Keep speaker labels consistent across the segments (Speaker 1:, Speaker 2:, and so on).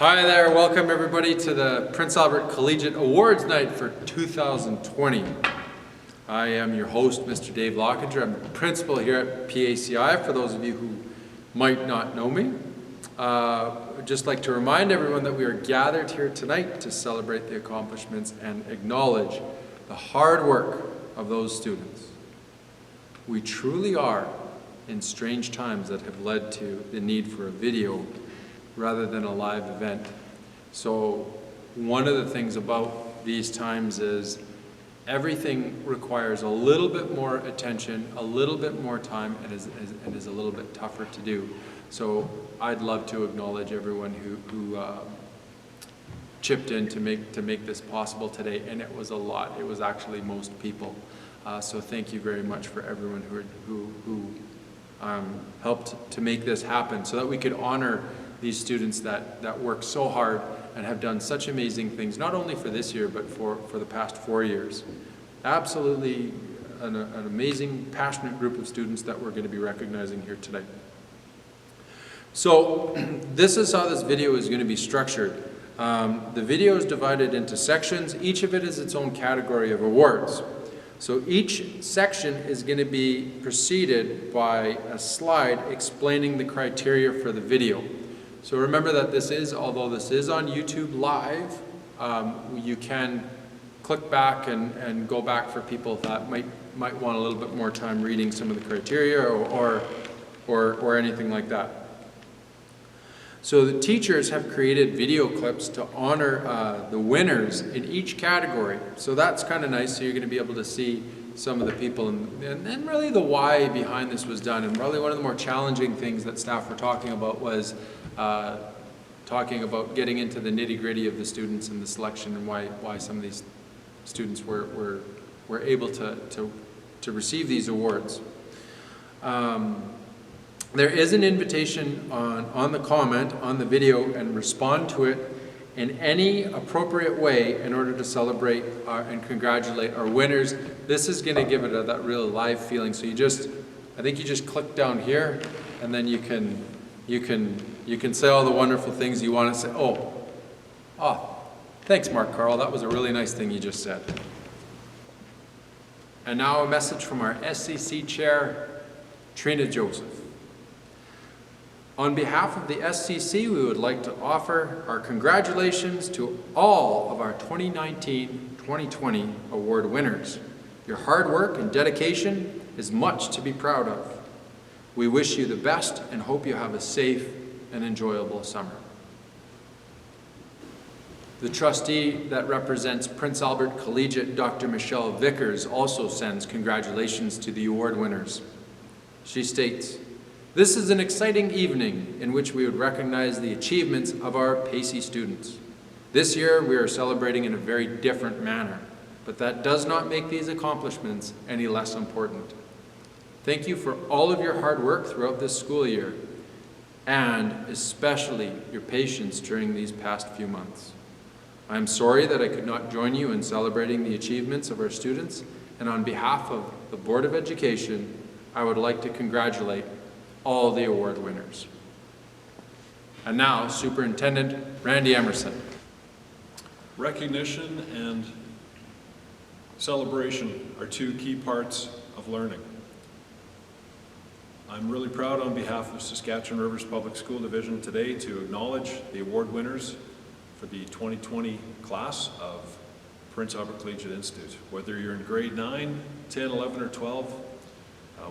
Speaker 1: Hi there, welcome everybody to the Prince Albert Collegiate Awards Night for 2020. I am your host, Mr. Dave Lockinger. I'm the principal here at PACI, for those of you who might not know me. I'd just like to remind everyone that we are gathered here tonight to celebrate the accomplishments and acknowledge the hard work of those students. We truly are in strange times that have led to the need for a video rather than a live event. So one of the things about these times is everything requires a little bit more attention, a little bit more time, and is a little bit tougher to do. So I'd love to acknowledge everyone who chipped in to make this possible today, and it was a lot. It was actually most people. So thank you very much for everyone who helped to make this happen so that we could honor these students that work so hard and have done such amazing things, not only for this year, but for the past 4 years. Absolutely an amazing, passionate group of students that we're going to be recognizing here today. So this is how this video is going to be structured. The video is divided into sections. Each of it is its own category of awards. So each section is going to be preceded by a slide explaining the criteria for the video. So remember that although this is on YouTube Live, you can click back and go back for people that might want a little bit more time reading some of the criteria or anything like that. So the teachers have created video clips to honor the winners in each category. So that's kind of nice. So you're going to be able to see some of the people and really the why behind this was done. And probably one of the more challenging things that staff were talking about was talking about getting into the nitty-gritty of the students and the selection and why some of these students were able to receive these awards. There is an invitation on the comment on the video, and respond to it in any appropriate way in order to celebrate and congratulate our winners. This is going to give it that real live feeling. So I think you just click down here, and then you can say all the wonderful things you want to say. Oh, thanks, Mark Carl. That was a really nice thing you just said. And now a message from our SCC chair, Trina Joseph. On behalf of the SCC, we would like to offer our congratulations to all of our 2019-2020 award winners. Your hard work and dedication is much to be proud of. We wish you the best and hope you have a safe and enjoyable summer. The trustee that represents Prince Albert Collegiate, Dr. Michelle Vickers, also sends congratulations to the award winners. She states, "This is an exciting evening in which we would recognize the achievements of our PACI students. This year we are celebrating in a very different manner, but that does not make these accomplishments any less important. Thank you for all of your hard work throughout this school year, and especially your patience during these past few months. I am sorry that I could not join you in celebrating the achievements of our students, and on behalf of the Board of Education, I would like to congratulate all the award winners." And now, Superintendent Randy Emerson.
Speaker 2: Recognition and celebration are two key parts of learning. I'm really proud on behalf of Saskatchewan Rivers Public School Division today to acknowledge the award winners for the 2020 class of Prince Albert Collegiate Institute. Whether you're in grade 9, 10, 11, or 12,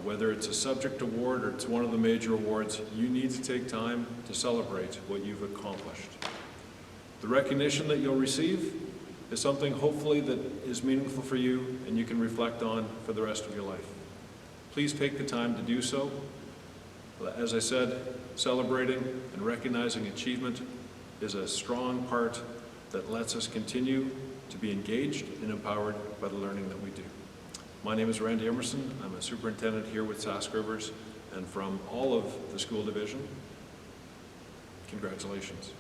Speaker 2: whether it's a subject award or it's one of the major awards, you need to take time to celebrate what you've accomplished. The recognition that you'll receive is something hopefully that is meaningful for you and you can reflect on for the rest of your life. Please take the time to do so. As I said, celebrating and recognizing achievement is a strong part that lets us continue to be engaged and empowered by the learning that we do. My name is Randy Emerson. I'm a superintendent here with Sask Rivers, and from all of the school division, congratulations.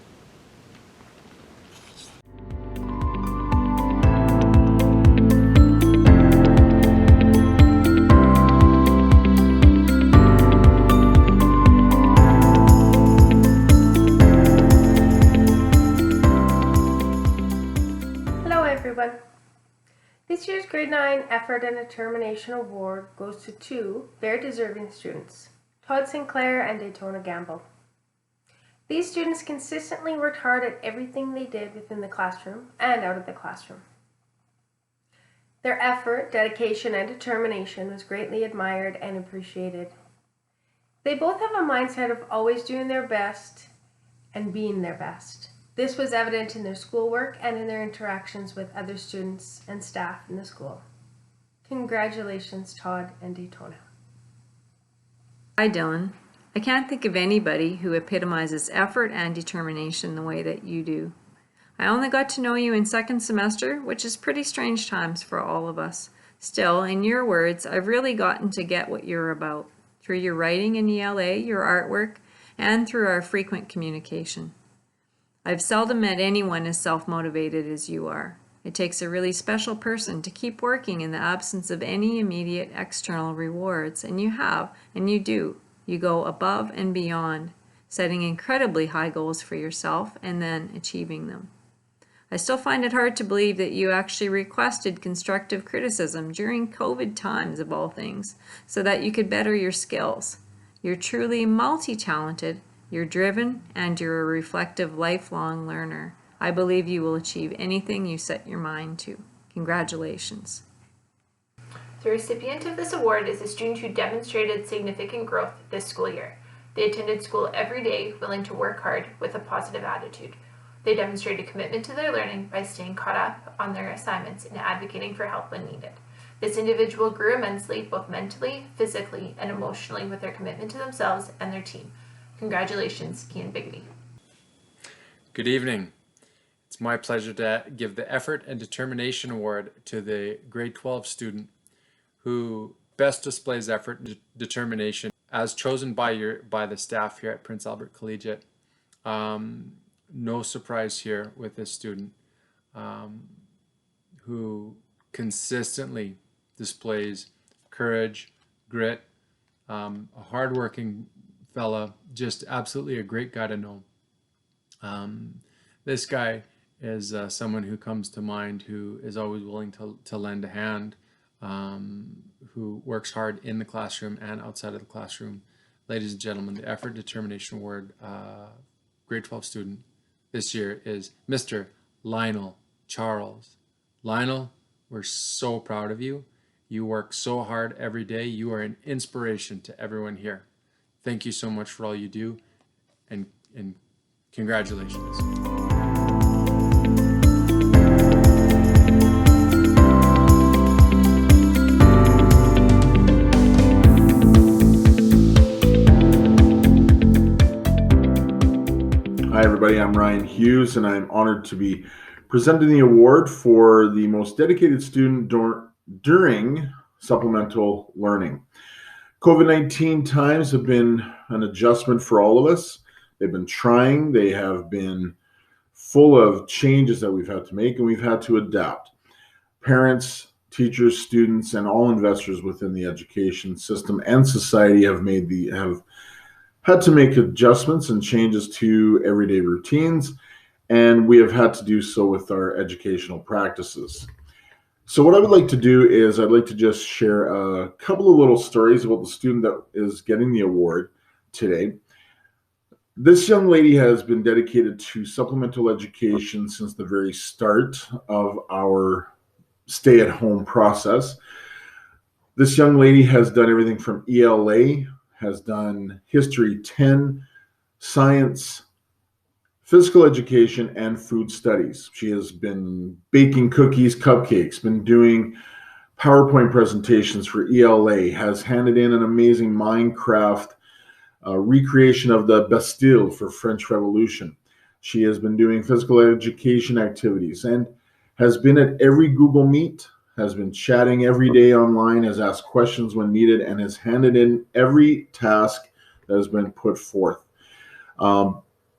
Speaker 3: year's Grade 9 Effort and Determination Award goes to two very deserving students, Todd Sinclair and Daytona Gamble. These students consistently worked hard at everything they did within the classroom and out of the classroom. Their effort, dedication, and determination was greatly admired and appreciated. They both have a mindset of always doing their best and being their best. This was evident in their schoolwork and in their interactions with other students and staff in the school. Congratulations, Todd and Daytona.
Speaker 4: Hi, Dylan. I can't think of anybody who epitomizes effort and determination the way that you do. I only got to know you in second semester, which is pretty strange times for all of us. Still, in your words, I've really gotten to get what you're about, through your writing in ELA, your artwork, and through our frequent communication. I've seldom met anyone as self-motivated as you are. It takes a really special person to keep working in the absence of any immediate external rewards, and you have, and you do. You go above and beyond, setting incredibly high goals for yourself and then achieving them. I still find it hard to believe that you actually requested constructive criticism during COVID times of all things, so that you could better your skills. You're truly multi-talented, you're driven, and you're a reflective lifelong learner. I believe you will achieve anything you set your mind to. Congratulations.
Speaker 5: The recipient of this award is a student who demonstrated significant growth this school year. They attended school every day, willing to work hard with a positive attitude. They demonstrated commitment to their learning by staying caught up on their assignments and advocating for help when needed. This individual grew immensely, both mentally, physically, and emotionally with their commitment to themselves and their team. Congratulations, Kian Bigby.
Speaker 1: Good evening. It's my pleasure to give the Effort and Determination Award to the grade 12 student who best displays effort and determination as chosen by the staff here at Prince Albert Collegiate. No surprise here with this student who consistently displays courage, grit, a hardworking fella, just absolutely a great guy to know. This guy is someone who comes to mind who is always willing to lend a hand, who works hard in the classroom and outside of the classroom. Ladies and gentlemen, the Effort Determination Award grade 12 student this year is Mr. Lionel Charles. Lionel, we're so proud of you. You work so hard every day. You are an inspiration to everyone here. Thank you so much for all you do, and congratulations.
Speaker 6: Hi everybody, I'm Ryan Hughes and I'm honored to be presenting the award for the most dedicated student during supplemental learning. COVID-19 times have been an adjustment for all of us. They've been trying, they have been full of changes that we've had to make, and we've had to adapt. Parents, teachers, students, and all investors within the education system and society have had to make adjustments and changes to everyday routines, and we have had to do so with our educational practices. So what I would like to do is I'd like to just share a couple of little stories about the student that is getting the award today. This young lady has been dedicated to supplemental education since the very start of our stay-at-home process. This young lady has done everything from ELA, has done History 10, Science, Physical Education, and Food Studies. She has been baking cookies, cupcakes, been doing PowerPoint presentations for ELA, has handed in an amazing Minecraft recreation of the Bastille for French Revolution. She has been doing physical education activities and has been at every Google Meet, has been chatting every day online, has asked questions when needed, and has handed in every task that has been put forth.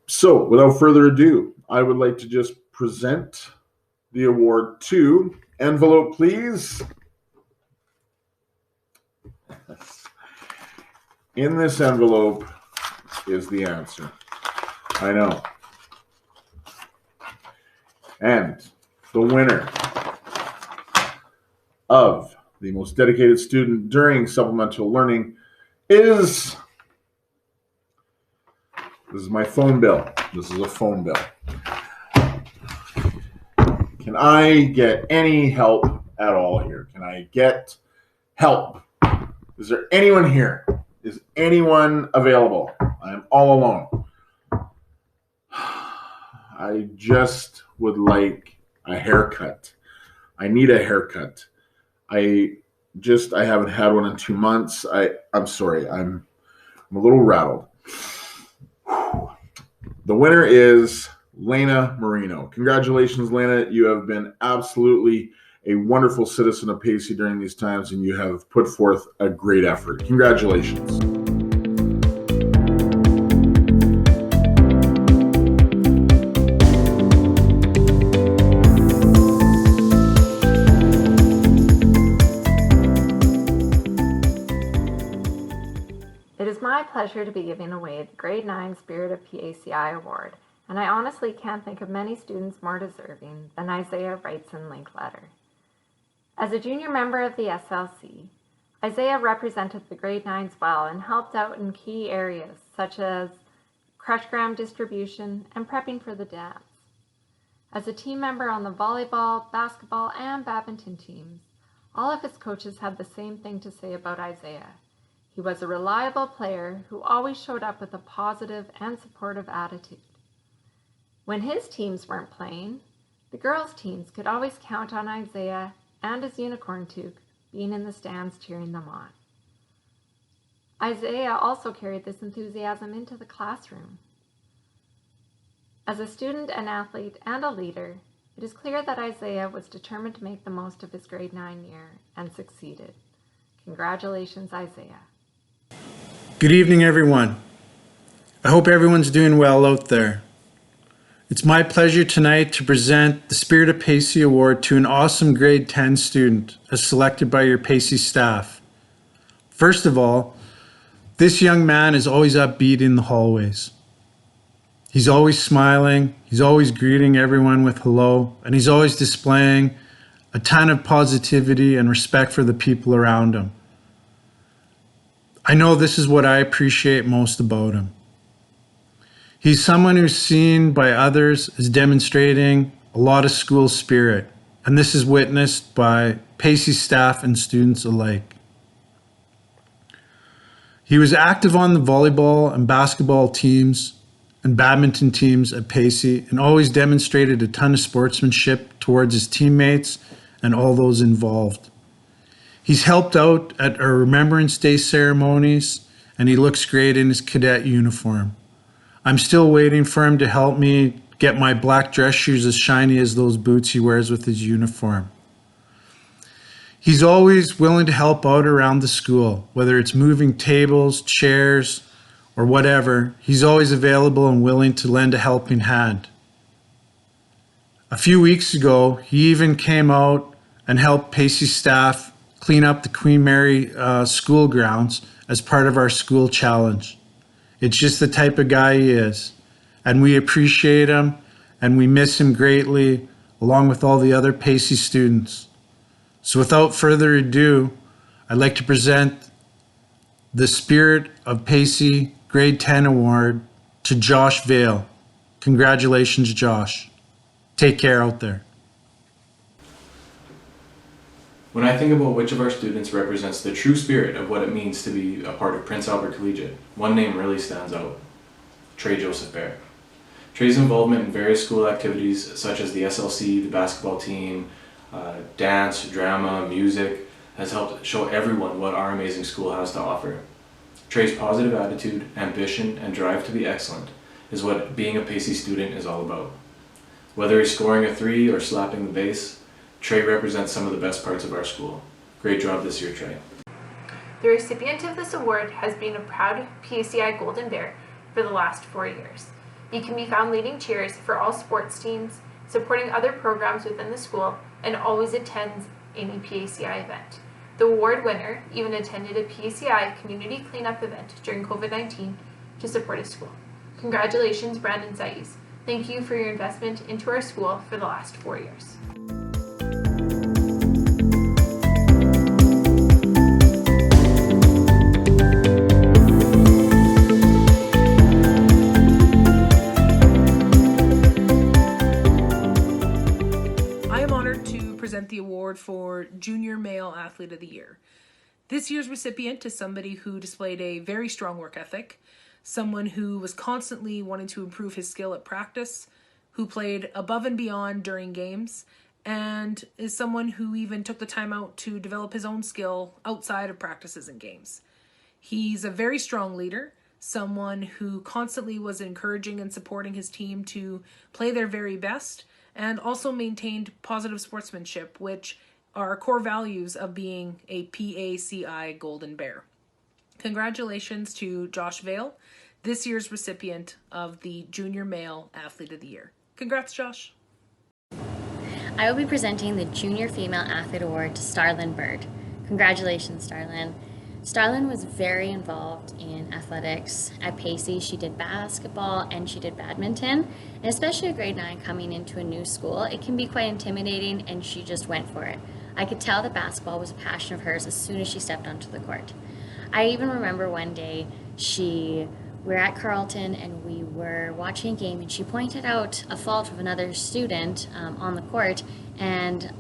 Speaker 6: So without further ado, I would like to just present the award to, envelope please. In this envelope is the answer. I know. And the winner of the most dedicated student during supplemental learning is, this is my phone bill. This is a phone bill. Can I get any help at all here? Can I get help? Is there anyone here? Is anyone available? I'm all alone. I just would like a haircut. I need a haircut. I haven't had one in 2 months. I'm sorry. I'm a little rattled. The winner is Lena Marino. Congratulations, Lena. You have been absolutely a wonderful citizen of PACI during these times, and you have put forth a great effort. Congratulations.
Speaker 7: It is my pleasure to be giving away the Grade 9 Spirit of PACI Award, and I honestly can't think of many students more deserving than Isaiah Wrightson Linkletter. As a junior member of the SLC, Isaiah represented the Grade 9s well and helped out in key areas such as crush gram distribution and prepping for the dance. As a team member on the volleyball, basketball, and badminton teams, all of his coaches had the same thing to say about Isaiah. He was a reliable player who always showed up with a positive and supportive attitude. When his teams weren't playing, the girls' teams could always count on Isaiah and his unicorn toque being in the stands cheering them on. Isaiah also carried this enthusiasm into the classroom. As a student, an athlete, and a leader, it is clear that Isaiah was determined to make the most of his grade 9 year and succeeded. Congratulations, Isaiah.
Speaker 8: Good evening, everyone. I hope everyone's doing well out there. It's my pleasure tonight to present the Spirit of PACI Award to an awesome grade 10 student as selected by your PACI staff. First of all, this young man is always upbeat in the hallways. He's always smiling, he's always greeting everyone with hello, and he's always displaying a ton of positivity and respect for the people around him. I know this is what I appreciate most about him. He's someone who's seen by others as demonstrating a lot of school spirit, and this is witnessed by PACI staff and students alike. He was active on the volleyball and basketball teams and badminton teams at PACI and always demonstrated a ton of sportsmanship towards his teammates and all those involved. He's helped out at our Remembrance Day ceremonies, and he looks great in his cadet uniform. I'm still waiting for him to help me get my black dress shoes as shiny as those boots he wears with his uniform. He's always willing to help out around the school, whether it's moving tables, chairs, or whatever. He's always available and willing to lend a helping hand. A few weeks ago, he even came out and helped PACI staff clean up the Queen Mary school grounds as part of our school challenge. It's just the type of guy he is, and we appreciate him and we miss him greatly, along with all the other PACI students. So without further ado, I'd like to present the Spirit of PACI Grade 10 Award to Josh Vale. Congratulations, Josh. Take care out there.
Speaker 9: When I think about which of our students represents the true spirit of what it means to be a part of Prince Albert Collegiate, one name really stands out: Trey Joseph Bear. Trey's involvement in various school activities such as the SLC, the basketball team, dance, drama, music, has helped show everyone what our amazing school has to offer. Trey's positive attitude, ambition, and drive to be excellent is what being a PACI student is all about. Whether he's scoring a 3 or slapping the bass, Trey represents some of the best parts of our school. Great job this year, Trey.
Speaker 5: The recipient of this award has been a proud PACI Golden Bear for the last 4 years. He can be found leading cheers for all sports teams, supporting other programs within the school, and always attends any PACI event. The award winner even attended a PACI community cleanup event during COVID-19 to support his school. Congratulations, Brandon Saiz. Thank you for your investment into our school for the last 4 years.
Speaker 10: for Junior Male Athlete of the Year. This year's recipient is somebody who displayed a very strong work ethic, someone who was constantly wanting to improve his skill at practice, who played above and beyond during games, and is someone who even took the time out to develop his own skill outside of practices and games. He's a very strong leader, someone who constantly was encouraging and supporting his team to play their very best, and also maintained positive sportsmanship, which are core values of being a PACI Golden Bear. Congratulations to Josh Vale, this year's recipient of the Junior Male Athlete of the Year. Congrats, Josh.
Speaker 11: I will be presenting the Junior Female Athlete Award to Starlyn Bird. Congratulations, Starlyn. Starlyn was very involved in athletics at PACI. She did basketball and she did badminton, and especially at grade 9 coming into a new school, it can be quite intimidating, and she just went for it. I could tell that basketball was a passion of hers as soon as she stepped onto the court. I even remember one day we were at Carleton and we were watching a game, and she pointed out a fault of another student on the court, and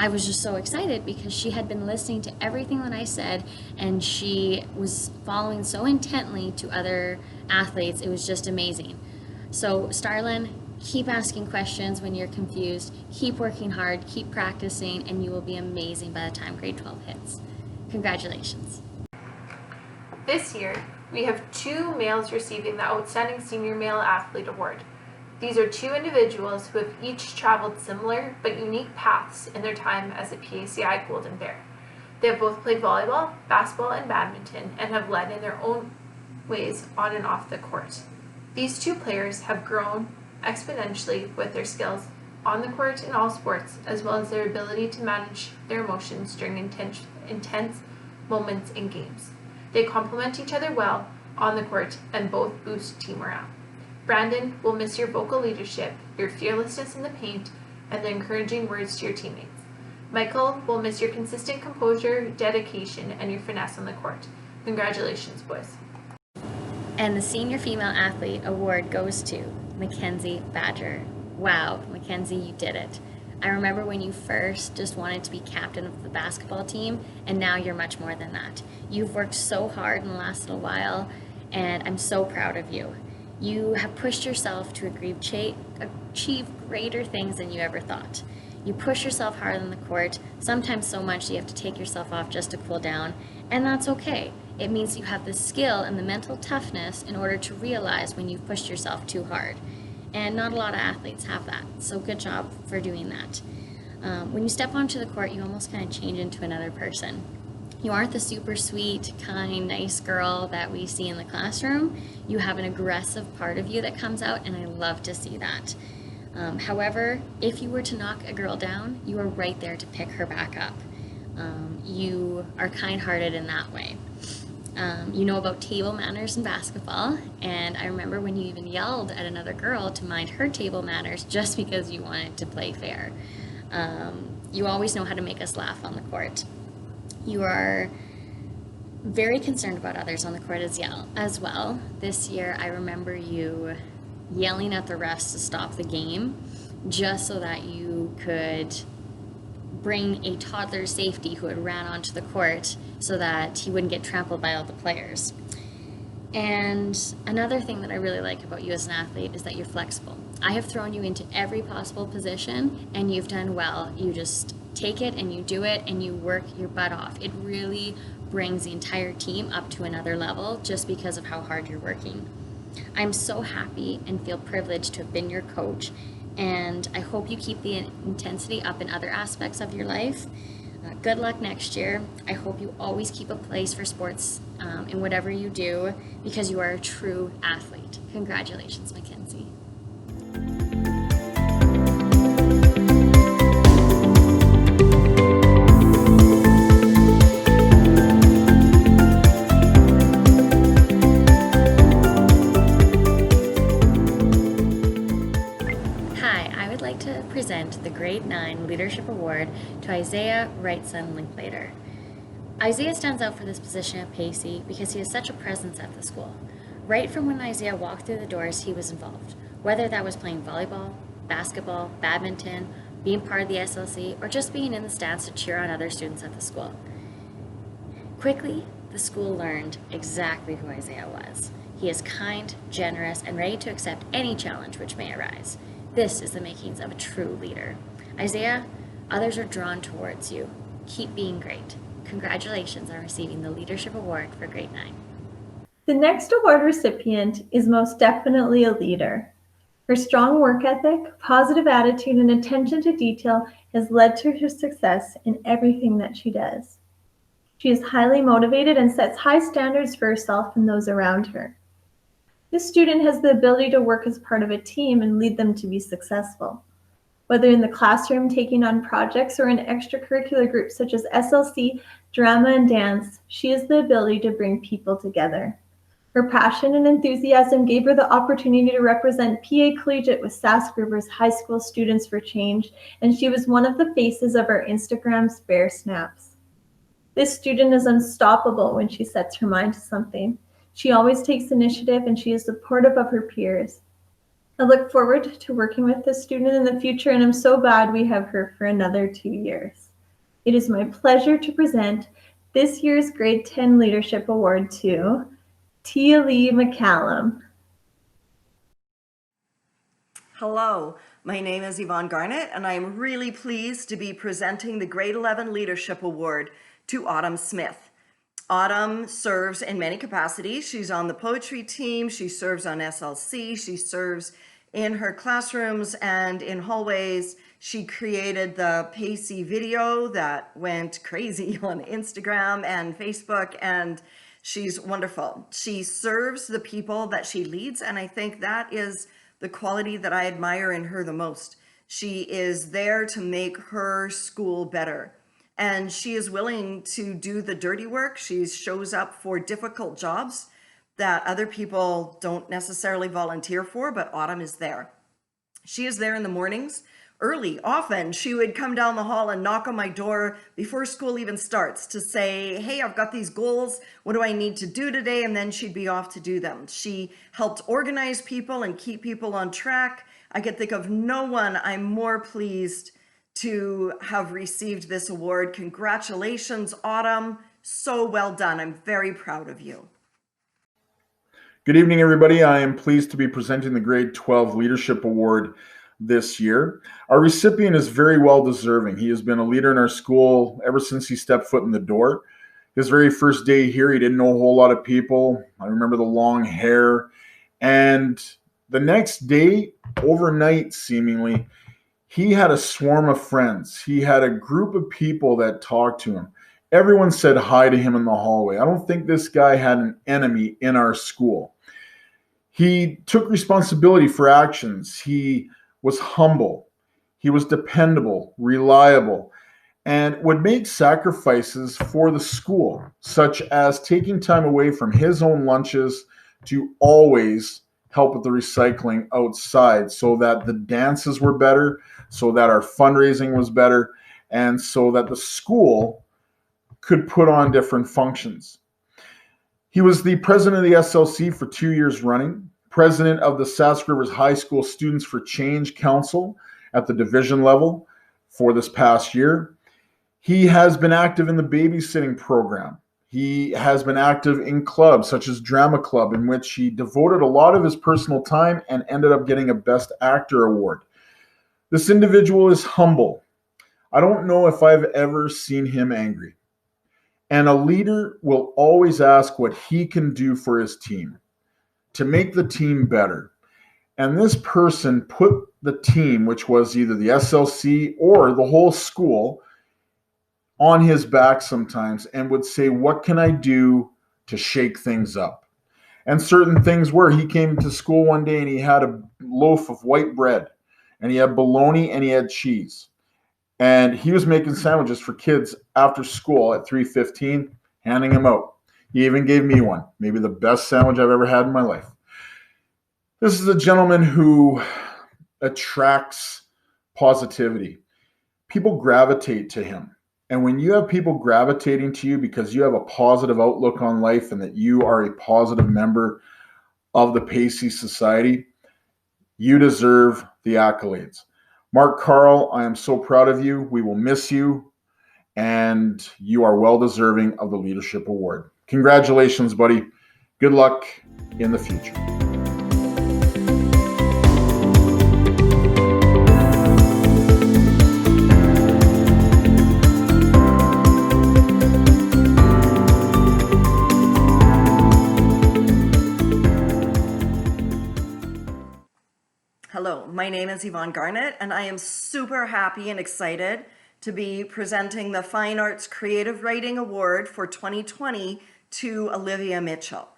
Speaker 11: I was just so excited because she had been listening to everything that I said, and she was following so intently to other athletes. It was just amazing. So Starlyn, keep asking questions when you're confused, keep working hard, keep practicing, and you will be amazing by the time grade 12 hits. Congratulations.
Speaker 5: This year, we have 2 males receiving the Outstanding Senior Male Athlete Award. These are 2 individuals who have each traveled similar but unique paths in their time as a PACI Golden Bear. They have both played volleyball, basketball, and badminton, and have led in their own ways on and off the court. These 2 players have grown exponentially with their skills on the court in all sports, as well as their ability to manage their emotions during intense moments in games. They complement each other well on the court and both boost team morale. Brandon will miss your vocal leadership, your fearlessness in the paint, and the encouraging words to your teammates. Michael will miss your consistent composure, dedication, and your finesse on the court. Congratulations, boys.
Speaker 11: And the Senior Female Athlete Award goes to Mackenzie Badger. Wow, Mackenzie, you did it. I remember when you first just wanted to be captain of the basketball team, and now you're much more than that. You've worked so hard in the last little while, and I'm so proud of you. You have pushed yourself to achieve greater things than you ever thought. You push yourself hard on the court, sometimes so much that you have to take yourself off just to cool down, and that's okay. It means you have the skill and the mental toughness in order to realize when you've pushed yourself too hard. And not a lot of athletes have that, so good job for doing that. When you step onto the court, you almost kind of change into another person. You aren't the super sweet, kind, nice girl that we see in the classroom. You have an aggressive part of you that comes out, and I love to see that. However, if you were to knock a girl down, you are right there to pick her back up. You are kind-hearted in that way. You know about table manners in basketball, and I remember when you even yelled at another girl to mind her table manners just because you wanted to play fair. You always know how to make us laugh on the court. You are very concerned about others on the court as well. This year, I remember you yelling at the refs to stop the game just so that you could bring a toddler's safety who had ran onto the court so that he wouldn't get trampled by all the players. And another thing that I really like about you as an athlete is that you're flexible. I have thrown you into every possible position and you've done well. You just take it and you do it and you work your butt off. It really brings the entire team up to another level just because of how hard you're working. I'm so happy and feel privileged to have been your coach, and I hope you keep the intensity up in other aspects of your life. Good luck next year. I hope you always keep a place for sports in whatever you do, because you are a true athlete. Congratulations, Mackenzie. Present the Grade 9 Leadership Award to Isaiah Wrightson Linklater. Isaiah stands out for this position at PACI because he has such a presence at the school. Right from when Isaiah walked through the doors, he was involved, whether that was playing volleyball, basketball, badminton, being part of the SLC, or just being in the stands to cheer on other students at the school. Quickly, the school learned exactly who Isaiah was. He is kind, generous, and ready to accept any challenge which may arise. This is the makings of a true leader. Isaiah, others are drawn towards you. Keep being great. Congratulations on receiving the Leadership Award for Grade 9.
Speaker 12: The next award recipient is most definitely a leader. Her strong work ethic, positive attitude, and attention to detail has led to her success in everything that she does. She is highly motivated and sets high standards for herself and those around her. This student has the ability to work as part of a team and lead them to be successful. Whether in the classroom taking on projects or in extracurricular groups such as SLC, drama, and dance, she has the ability to bring people together. Her passion and enthusiasm gave her the opportunity to represent PA Collegiate with Sask River's High School Students for Change, and she was one of the faces of our Instagram's Bear Snaps. This student is unstoppable when she sets her mind to something. She always takes initiative and she is supportive of her peers. I look forward to working with this student in the future, and I'm so glad we have her for another 2 years. It is my pleasure to present this year's Grade 10 Leadership Award to Tia Lee McCallum.
Speaker 13: Hello, my name is Yvonne Garnett, and I am really pleased to be presenting the Grade 11 Leadership Award to Autumn Smith. Autumn serves in many capacities. She's on the poetry team, she serves on SLC, she serves in her classrooms and in hallways. She created the PACI video that went crazy on Instagram and Facebook, and she's wonderful. She serves the people that she leads, and I think that is the quality that I admire in her the most. She is there to make her school better, and she is willing to do the dirty work. She shows up for difficult jobs that other people don't necessarily volunteer for, but Autumn is there. She is there in the mornings, early. Often she would come down the hall and knock on my door before school even starts to say, hey, I've got these goals. What do I need to do today? And then she'd be off to do them. She helped organize people and keep people on track. I could think of no one I'm more pleased to have received this award. Congratulations, Autumn. So well done. I'm very proud of you.
Speaker 6: Good evening, everybody. I am pleased to be presenting the Grade 12 Leadership Award this year. Our recipient is very well deserving. He has been a leader in our school ever since he stepped foot in the door. His very first day here, he didn't know a whole lot of people. I remember the long hair. And the next day, overnight seemingly, he had a swarm of friends. He had a group of people that talked to him. Everyone said hi to him in the hallway. I don't think this guy had an enemy in our school. He took responsibility for actions. He was humble. He was dependable, reliable, and would make sacrifices for the school, such as taking time away from his own lunches to always help with the recycling outside so that the dances were better, so that our fundraising was better, and so that the school could put on different functions. He was the president of the SLC for 2 years running, president of the Sask Rivers High School Students for Change Council at the division level for this past year. He has been active in the babysitting program. He has been active in clubs such as Drama Club, in which he devoted a lot of his personal time and ended up getting a Best Actor award. This individual is humble. I don't know if I've ever seen him angry. And a leader will always ask what he can do for his team to make the team better. And this person put the team, which was either the SLC or the whole school, on his back sometimes and would say, what can I do to shake things up? And certain things were, he came to school one day and he had a loaf of white bread and he had bologna and he had cheese. And he was making sandwiches for kids after school at 3:15, handing them out. He even gave me one, maybe the best sandwich I've ever had in my life. This is a gentleman who attracts positivity. People gravitate to him. And when you have people gravitating to you because you have a positive outlook on life and that you are a positive member of the PACI Society, you deserve the accolades. Mark Carl, I am so proud of you. We will miss you, and you are well deserving of the Leadership Award. Congratulations, buddy. Good luck in the future.
Speaker 13: Hello, my name is Yvonne Garnett, and I am super happy and excited to be presenting the Fine Arts Creative Writing Award for 2020 to Olivia Mitchell.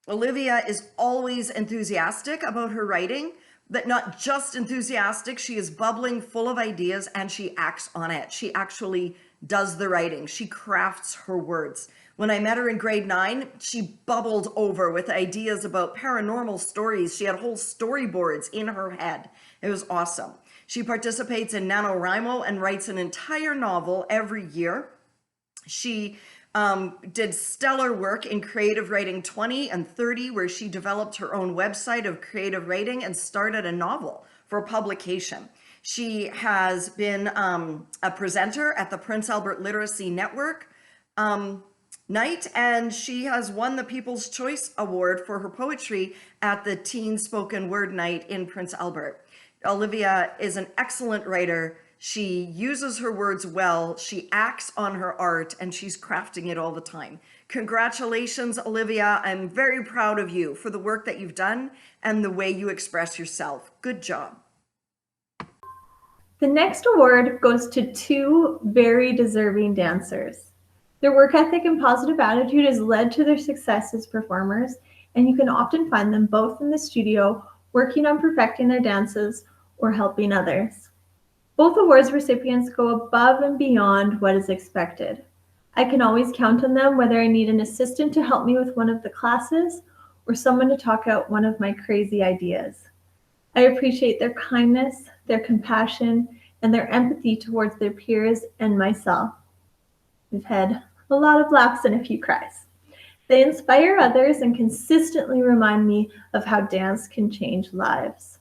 Speaker 13: Olivia is always enthusiastic about her writing, but not just enthusiastic, she is bubbling full of ideas and she acts on it. She actually does the writing. She crafts her words. When I met her in grade 9, she bubbled over with ideas about paranormal stories. She had whole storyboards in her head. It was awesome. She participates in NaNoWriMo and writes an entire novel every year. She did stellar work in Creative Writing 20 and 30, where she developed her own website of creative writing and started a novel for publication. She has been a presenter at the Prince Albert Literacy Network night, and she has won the People's Choice Award for her poetry at the Teen Spoken Word Night in Prince Albert. Olivia is an excellent writer. She uses her words well, she acts on her art, and she's crafting it all the time. Congratulations, Olivia. I'm very proud of you for the work that you've done and the way you express yourself. Good job.
Speaker 12: The next award goes to two very deserving dancers. Their work ethic and positive attitude has led to their success as performers, and you can often find them both in the studio working on perfecting their dances or helping others. Both awards recipients go above and beyond what is expected. I can always count on them whether I need an assistant to help me with one of the classes or someone to talk out one of my crazy ideas. I appreciate their kindness, their compassion, and their empathy towards their peers and myself. We've had a lot of laughs and a few cries. They inspire others and consistently remind me of how dance can change lives.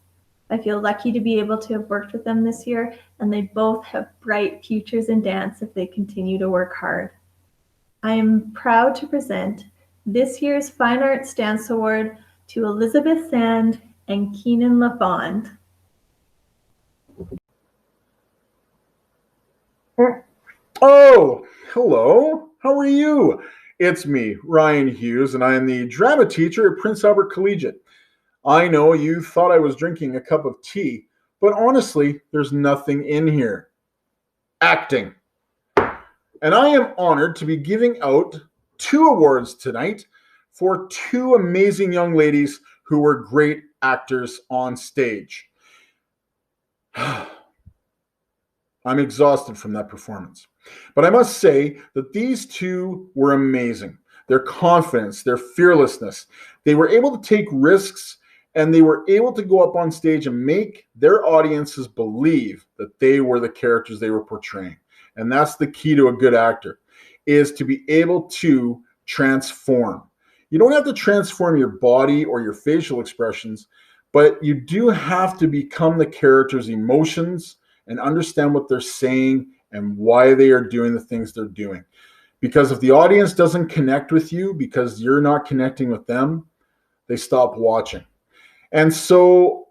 Speaker 12: I feel lucky to be able to have worked with them this year, and they both have bright futures in dance if they continue to work hard. I am proud to present this year's Fine Arts Dance Award to Elizabeth Sand and Keenan LaFond.
Speaker 6: Oh, hello. How are you? It's me, Ryan Hughes, and I am the drama teacher at Prince Albert Collegiate. I know you thought I was drinking a cup of tea, but honestly, there's nothing in here. Acting. And I am honored to be giving out 2 awards tonight for 2 amazing young ladies who were great actors on stage. I'm exhausted from that performance. But I must say that these 2 were amazing. Their confidence, their fearlessness. They were able to take risks, and they were able to go up on stage and make their audiences believe that they were the characters they were portraying. And that's the key to a good actor, is to be able to transform. You don't have to transform your body or your facial expressions, but you do have to become the character's emotions and understand what they're saying and why they are doing the things they're doing. Because if the audience doesn't connect with you because you're not connecting with them, they stop watching. And so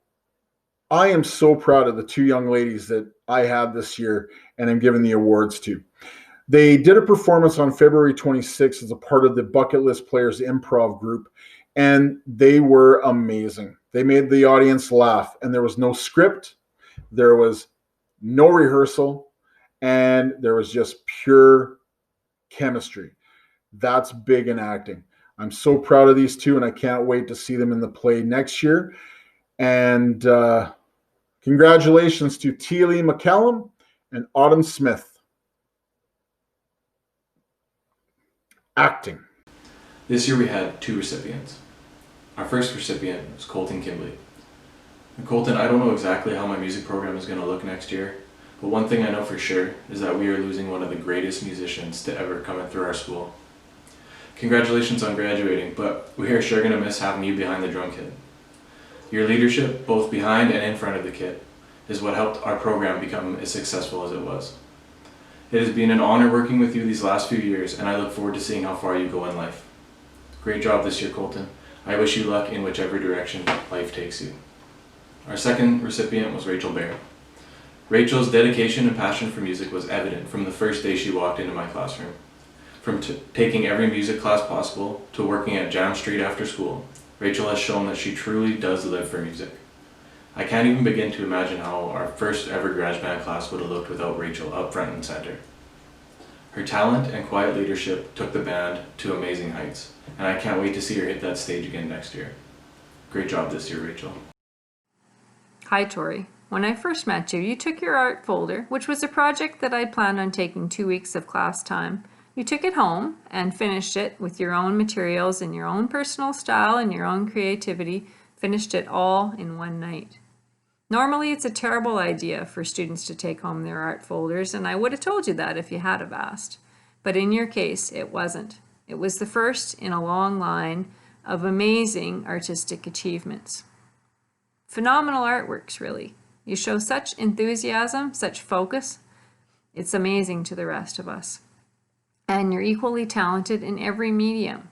Speaker 6: I am so proud of the 2 young ladies that I had this year and I'm giving the awards to. They did a performance on February 26th as a part of the Bucket List Players improv group, and they were amazing. They made the audience laugh, and there was no script, there was no rehearsal, and there was just pure chemistry. That's big in acting. I'm so proud of these 2, and I can't wait to see them in the play next year. And congratulations to Teely McCallum and Autumn Smith. Acting.
Speaker 9: This year we had 2 recipients. Our first recipient was Colton Kimbley. And Colton, I don't know exactly how my music program is going to look next year, but one thing I know for sure is that we are losing one of the greatest musicians to ever come in through our school. Congratulations on graduating, but we are sure going to miss having you behind the drum kit. Your leadership, both behind and in front of the kit, is what helped our program become as successful as it was. It has been an honor working with you these last few years, and I look forward to seeing how far you go in life. Great job this year, Colton. I wish you luck in whichever direction life takes you. Our second recipient was Rachel Bear. Rachel's dedication and passion for music was evident from the first day she walked into my classroom. From taking every music class possible to working at Jam Street after school, Rachel has shown that she truly does live for music. I can't even begin to imagine how our first ever garage band class would have looked without Rachel up front and center. Her talent and quiet leadership took the band to amazing heights, and I can't wait to see her hit that stage again next year. Great job this year, Rachel.
Speaker 4: Hi, Tori. When I first met you, you took your art folder, which was a project that I'd planned on taking 2 weeks of class time. You took it home and finished it with your own materials and your own personal style and your own creativity, finished it all in one night. Normally, it's a terrible idea for students to take home their art folders, and I would have told you that if you had have asked. But in your case, it wasn't. It was the first in a long line of amazing artistic achievements. Phenomenal artworks, really. You show such enthusiasm, such focus. It's amazing to the rest of us. And you're equally talented in every medium.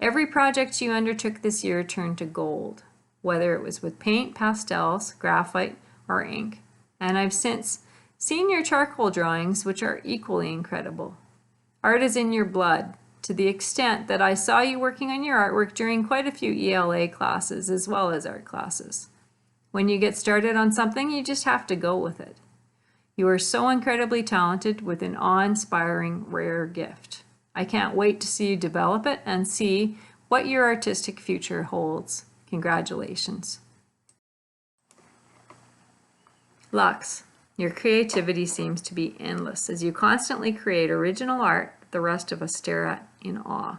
Speaker 4: Every project you undertook this year turned to gold, whether it was with paint, pastels, graphite, or ink. And I've since seen your charcoal drawings, which are equally incredible. Art is in your blood, to the extent that I saw you working on your artwork during quite a few ELA classes as well as art classes. When you get started on something, you just have to go with it. You are so incredibly talented with an awe-inspiring, rare gift. I can't wait to see you develop it and see what your artistic future holds. Congratulations. Lux, your creativity seems to be endless as you constantly create original art the rest of us stare at in awe.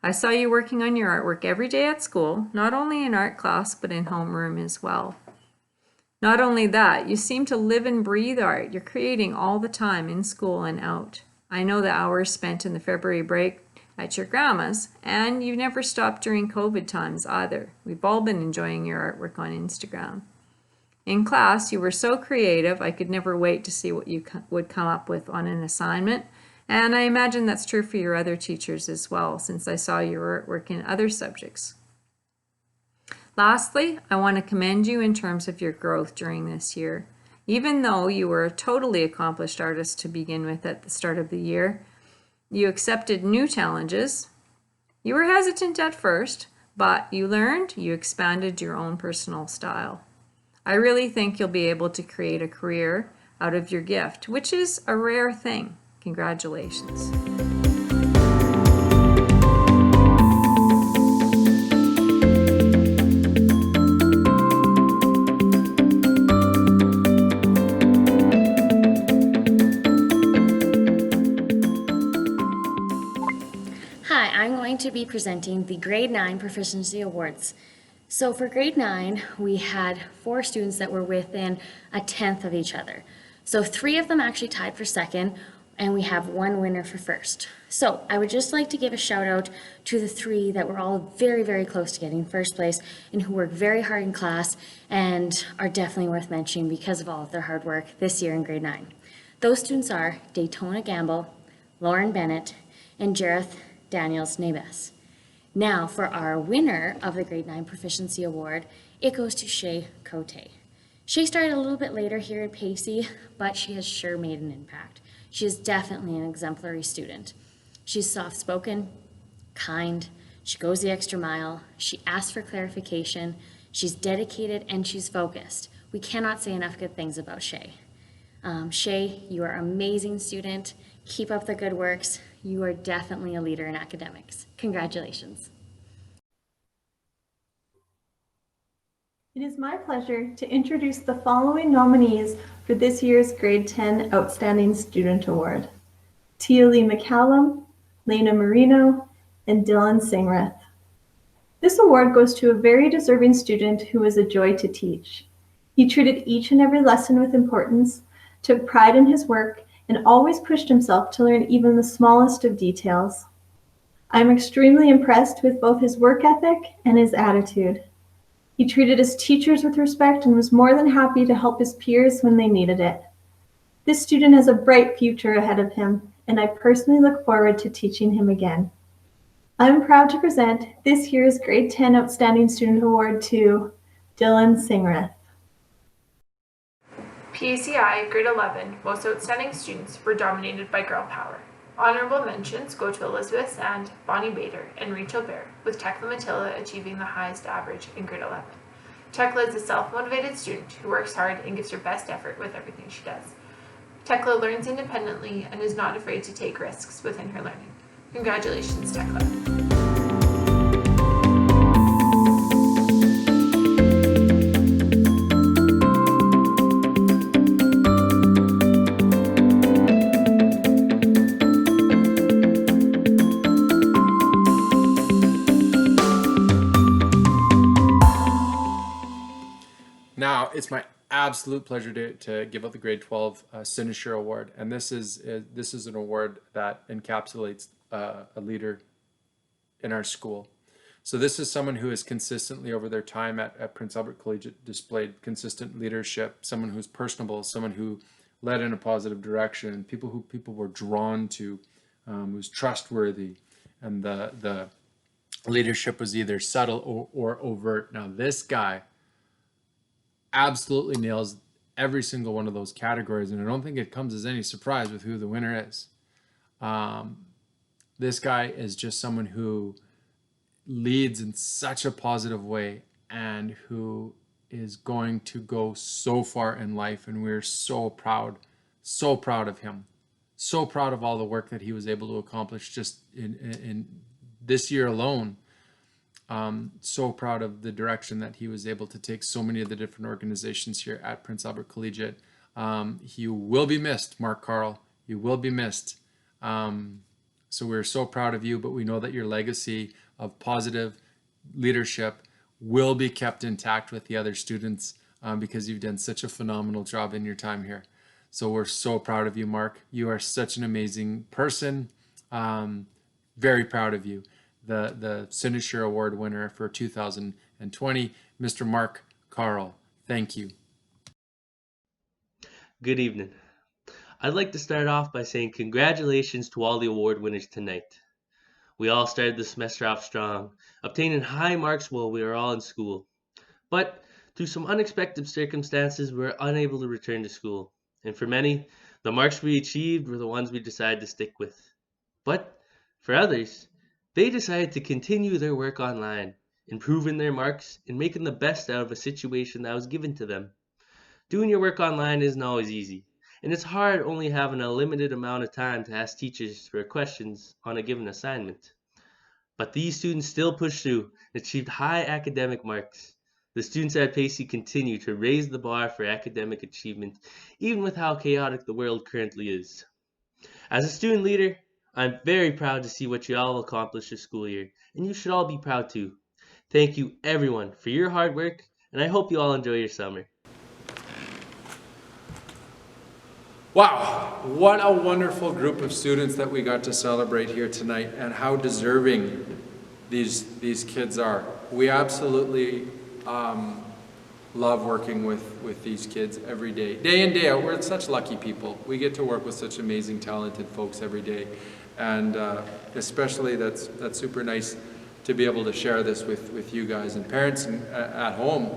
Speaker 4: I saw you working on your artwork every day at school, not only in art class, but in homeroom as well. Not only that, you seem to live and breathe art. You're creating all the time in school and out. I know the hours spent in the February break at your grandma's, and you never stopped during COVID times either. We've all been enjoying your artwork on Instagram. In class, you were so creative, I could never wait to see what you would come up with on an assignment. And I imagine that's true for your other teachers as well, since I saw your artwork in other subjects. Lastly, I want to commend you in terms of your growth during this year. Even though you were a totally accomplished artist to begin with at the start of the year, you accepted new challenges. You were hesitant at first, but you learned, you expanded your own personal style. I really think you'll be able to create a career out of your gift, which is a rare thing. Congratulations.
Speaker 11: Hi, I'm going to be presenting the Grade 9 Proficiency Awards. So for Grade 9, we had 4 students that were within a tenth of each other. So 3 of them actually tied for second, and we have 1 winner for first. So I would just like to give a shout out to the 3 that were all very, very close to getting first place and who worked very hard in class and are definitely worth mentioning because of all of their hard work this year in Grade 9. Those students are Daytona Gamble, Lauren Bennett, and Jareth Daniels Nabes. Now for our winner of the Grade 9 Proficiency Award, it goes to Shay Cote. Shay started a little bit later here at PACI, but she has sure made an impact. She is definitely an exemplary student. She's soft-spoken, kind, she goes the extra mile, she asks for clarification, she's dedicated, and she's focused. We cannot say enough good things about Shay. Shay, you are an amazing student. Keep up the good works. You are definitely a leader in academics. Congratulations.
Speaker 12: It is my pleasure to introduce the following nominees for this year's Grade 10 Outstanding Student Award: Tia Lee McCallum, Lena Marino, and Dylan Singreth. This award goes to a very deserving student who was a joy to teach. He treated each and every lesson with importance, took pride in his work, and always pushed himself to learn even the smallest of details. I'm extremely impressed with both his work ethic and his attitude. He treated his teachers with respect and was more than happy to help his peers when they needed it. This student has a bright future ahead of him, and I personally look forward to teaching him again. I'm proud to present this year's Grade 10 Outstanding Student Award to Dylan Singreth.
Speaker 5: PACI Grade 11 Most Outstanding Students were dominated by girl power. Honorable mentions go to Elizabeth Sand, Bonnie Bader, and Rachel Bear, with Tekla Matilda achieving the highest average in Grade 11. Tekla is a self-motivated student who works hard and gives her best effort with everything she does. Tekla learns independently and is not afraid to take risks within her learning. Congratulations, Tekla.
Speaker 1: Now, it's my absolute pleasure to give out the Grade 12 Cynosure Award, and this is an award that encapsulates a leader in our school. So this is someone who has consistently over their time at Prince Albert Collegiate displayed consistent leadership, someone who's personable, someone who led in a positive direction, people who people were drawn to, who's trustworthy, and the leadership was either subtle or overt. Now this guy absolutely nails every single one of those categories, and I don't think it comes as any surprise with who the winner is. This guy is just someone who leads in such a positive way and who is going to go so far in life, and we're so proud of him, so proud of all the work that he was able to accomplish just in this year alone. So proud of the direction that he was able to take so many of the different organizations here at Prince Albert Collegiate. You will be missed, Mark Carl. You will be missed. So we're so proud of you, but we know that your legacy of positive leadership will be kept intact with the other students because you've done such a phenomenal job in your time here. So we're so proud of you, Mark. You are such an amazing person. Very proud of you. The Cynosure Award winner for 2020, Mr. Mark Carl. Thank you.
Speaker 14: Good evening. I'd like to start off by saying congratulations to all the award winners tonight. We all started the semester off strong, obtaining high marks while we were all in school. But through some unexpected circumstances, we were unable to return to school. And for many, the marks we achieved were the ones we decided to stick with. But for others, they decided to continue their work online, improving their marks and making the best out of a situation that was given to them. Doing your work online isn't always easy, and it's hard only having a limited amount of time to ask teachers for questions on a given assignment. But these students still pushed through and achieved high academic marks. The students at PACI continue to raise the bar for academic achievement, even with how chaotic the world currently is. As a student leader, I'm very proud to see what you all accomplished this school year, and you should all be proud too. Thank you everyone for your hard work, and I hope you all enjoy your summer.
Speaker 1: Wow, what a wonderful group of students that we got to celebrate here tonight, and how deserving these kids are. We absolutely love working with these kids every day in, day out. We're such lucky people. We get to work with such amazing, talented folks every day, and especially that's super nice to be able to share this with you guys and parents at home.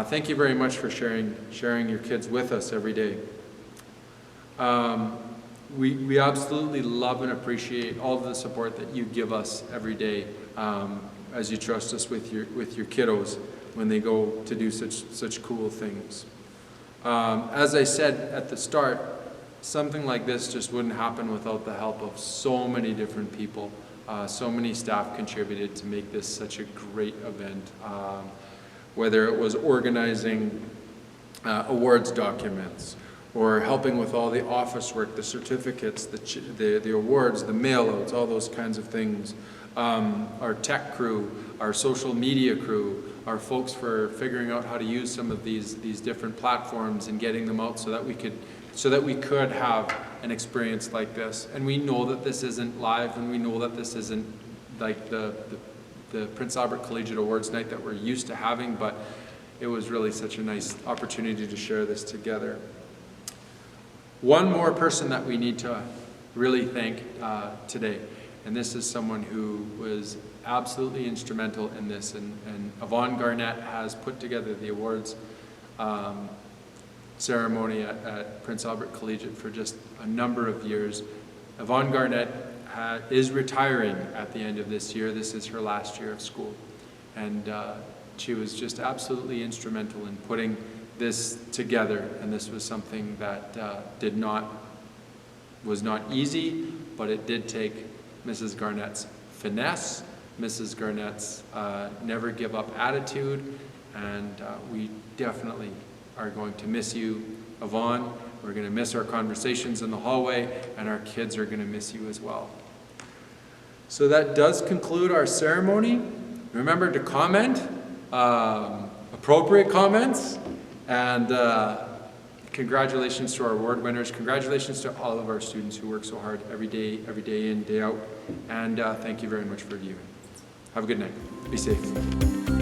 Speaker 1: Thank you very much for sharing your kids with us every day. We absolutely love and appreciate all of the support that you give us every day as you trust us with your kiddos when they go to do such cool things. As I said at the start, something like this just wouldn't happen without the help of so many different people. So many staff contributed to make this such a great event, whether it was organizing awards documents, or helping with all the office work, the certificates, the awards, the mail-outs, all those kinds of things. Our tech crew, our social media crew, our folks for figuring out how to use some of these different platforms and getting them out so that we could have an experience like this. And we know that this isn't live, and we know that this isn't like the the Prince Albert Collegiate Awards night that we're used to having, but it was really such a nice opportunity to share this together. One more person that we need to really thank today, and this is someone who was absolutely instrumental in this, and Yvonne Garnett has put together the awards ceremony at Prince Albert Collegiate for just a number of years. Yvonne Garnett is retiring at the end of this year. This is her last year of school, and she was just absolutely instrumental in putting this together, and this was something that was not easy, but it did take Mrs. Garnett's finesse, Mrs. Garnett's never give up attitude, and we definitely are going to miss you, Yvonne. We're going to miss our conversations in the hallway, and our kids are going to miss you as well. So that does conclude our ceremony. Remember to comment, appropriate comments, and congratulations to our award winners. Congratulations to all of our students who work so hard every day in, day out. And thank you very much for viewing. Have a good night. Be safe.